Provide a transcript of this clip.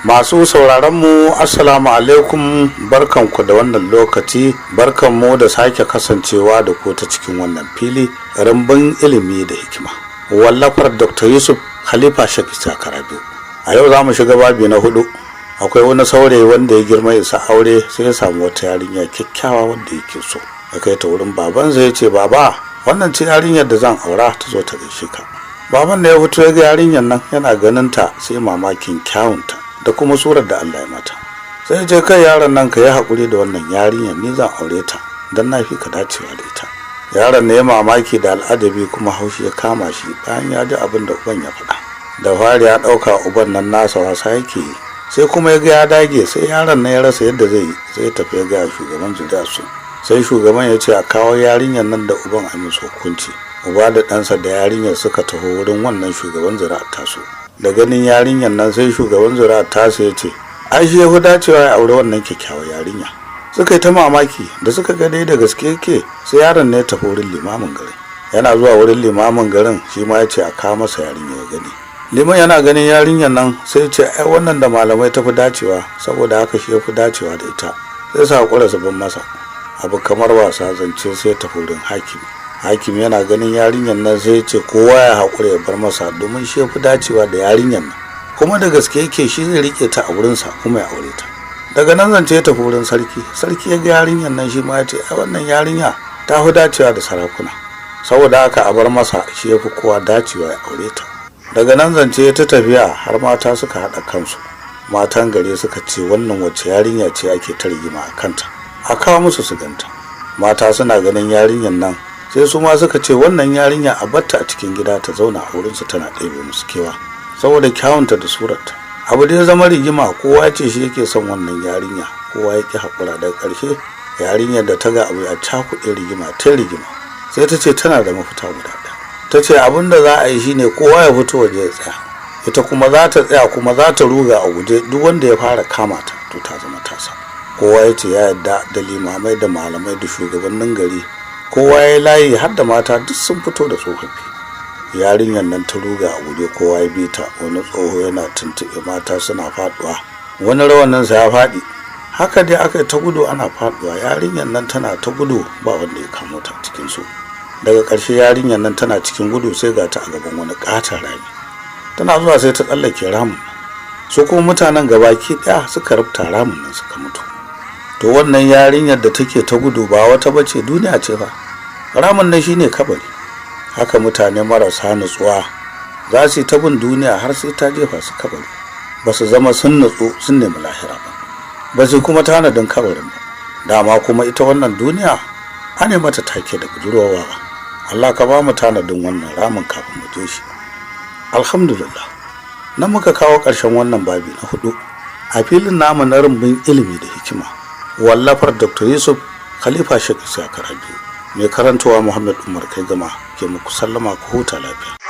Masu sauraronmu assalamu alaikum, barkanku da wannan lokaci, barkanmu da sake kasancewa da ku ta cikin wannan fili rambun ilimi da hikima wallafar Dr. Yusuf Khalifa Sheikh Ishaq Rabi'u. A yau za mu shiga babi na 4. Akwai wani saurayi wanda ya girma isa aure, sai ya samu wata yarinya kyakkyawa wanda yake so. Ya kai ta wurin babansa ya ce, baba, wannan ce yarinyar da zan aura, ta zo ta gaishe ka. Baban da ya fito ya ga yarinyar nan, yana ganin ta sai mamakin kyawunta da kuma surar da Allah ya mata. Sai ya ce, kai yaron nan, ka yi haƙuri da wannan yarinyar, ni zan aure ta don na fi ka dacewa da ita. Yaron ne ya mamaki da al'ajabi, kuma haushi ya kama shi bayan ya ji abin da uban ya faɗa. Da fari ya ɗauka uban nan nasa wasa yake yi, sai kuma ya ga ya dage, sai yaron nan ya rasa yadda zai yi, sai ya tafi ya ga shugaban zuriya su. Sai shugaban ya ce a kawo yarinyar nan da uban a musu hukunci. Uba da ɗansa da yarinyar suka taho wurin wannan shugaban zuri'a tasu. Da ganin yarinyar nan, sai shugaban zuri'a tasu ya ce, ai shi ya fi dacewa ya aure wannan kyakkyawar yarinya. Suka yi ta mamaki, da suka ga dai da gaske yake, sai yaron ne ya tafi wurin limamin garin. Yana zuwa wurin limamin garin, shi ma ya ce a kawo masa yarinya ya gani. Liman yana ganin yarinyar nan, sai ce ai wannan da malamai ta fi dacewa, saboda haka shi ya fi dacewa da ita. Sai sa hakura su ban masa. Abu kamar wasa zance sai ta wurin hakimi. Hakimi yana ganin yarinyar nan, sai ce kowa ya hakura ya bar masa, domin shi ya fi dacewa da yarinyar nan, kuma da gaske yake shi zai rike ta a wurinsa kuma ya aure ta. Daga nan zance ya tafi wurin sarki. Sarki ya ga yarinyar nan, shi ma ya ce ai wannan yarinya ta fi dacewa da sarakuna, saboda haka a bar masa, shi ya fi kowa dacewa ya aure ta. Daga nan zance ta tafiya har mata suka haɗa kansu. Matan gari suka ce wannan wacce yarinya ce ake ta rigima a kanta, a kawo musu su ganta. Mata suna ganin yarinyar nan, sai su ma suka ce wannan yarinya a batta a cikin gida ta zauna a wurinsu, tana ɗebe musu kewa saboda kyawunta da surarta. Abu da ya zama rigima, kowa ce shi yake son wannan yarinya, kowa yake haƙura. Daga ƙarshe yarinyar da ta ga abu ya cakuɗe rigima ta rigima, sai ta ce tana da mafita guda ɗaya. Ta ce abin da za a yi shine kowa ya fito waje ya tsaya, ita kuma za ta tsaya, kuma za ta ruga a guje. Duk wanda ya fara kama ta to ta zama tasa. Kowa ya ce ya yarda, da limamai da malamai da shugabannin gari, kowa ya layi, har da mata duk sun fito da tsofaffi. Yarinyar nan ta ruga a guje, kowa ya bi ta. Wani tsoho yana tuntuɓe, mata suna faɗuwa, wani rawaninsa ya faɗi. Haka dai aka yi ta gudu ana faɗuwa. Yarinyar nan tana ta gudu, ba wanda ya kamo ta cikin su. Daga ƙarshe yarinyar nan tana cikin gudu, sai ga ta a gaban wani ƙaton rami. Tana zuwa sai ta tsallake ramin, su kuma mutanen gabaki ɗaya suka rubta ramin nan suka mutu. To wannan yarinyar da take ta gudu ba wata bace, duniya ce ba. Ramin nan shine kabari. Haka mutane marasa nutsuwa za su yi ta bin duniya har sai ta jefa su kabari. Ba su zama sun nutsu sun nemi lahira ba, ba su kuma tanadin kabarin ba. Dama kuma ita wannan duniya an yi mata take da budurwa ba. Allah ka ba mu tanadin wannan ramin kafin mu je shi. Alhamdulillah, nan muka kawo ƙarshen wannan babi na 4 a filin namu na rumbun ilimi da hikima wallafar Dr. Yusuf Khalifa Sheikh Ishaq Rabi'u. Mai karantawa Muhammad Umar Kai Gama ke muku sallama, ku huta lafiya.